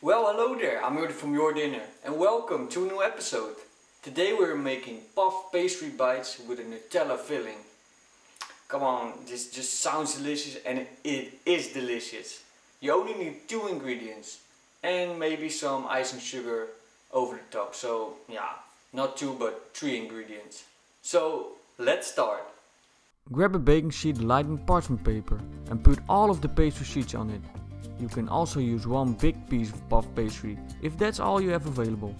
Well, hello there, I'm Jordi from Jordinner and welcome to a new episode. Today we're making puff pastry bites with a Nutella filling. Come on, this just sounds delicious and it is delicious. You only need 2 ingredients and maybe some icing sugar over the top. So yeah, not 2 but 3 ingredients. So let's start. Grab a baking sheet lined with parchment paper and put all of the pastry sheets on it. You can also use one big piece of puff pastry if that's all you have available.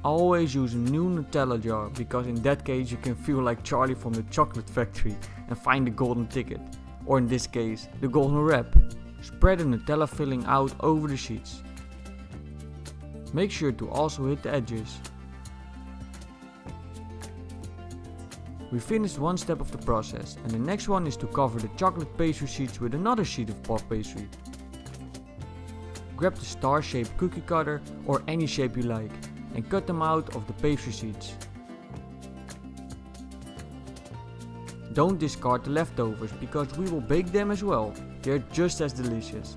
Always use a new Nutella jar because in that case you can feel like Charlie from the chocolate factory and find the golden ticket, or in this case the golden wrap. Spread the Nutella filling out over the sheets. Make sure to also hit the edges. We finished one step of the process and the next one is to cover the chocolate pastry sheets with another sheet of puff pastry. Grab the star-shaped cookie cutter or any shape you like and cut them out of the pastry sheets. Don't discard the leftovers because we will bake them as well. They're just as delicious.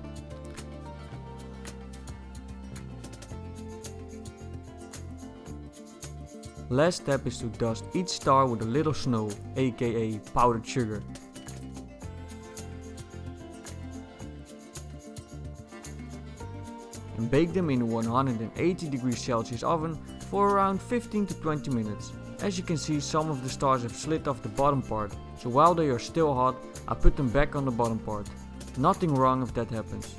Last step is to dust each star with a little snow, aka powdered sugar. And bake them in a 180 degrees Celsius oven for around 15 to 20 minutes. As you can see, some of the stars have slid off the bottom part, so while they are still hot, I put them back on the bottom part. Nothing wrong if that happens.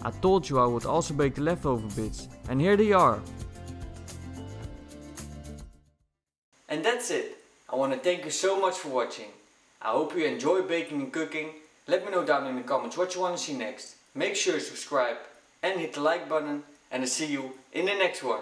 I told you I would also bake the leftover bits, and here they are. And that's it. I want to thank you so much for watching. I hope you enjoy baking and cooking. Let me know down in the comments what you want to see next. Make sure to subscribe and hit the like button, and I'll see you in the next one.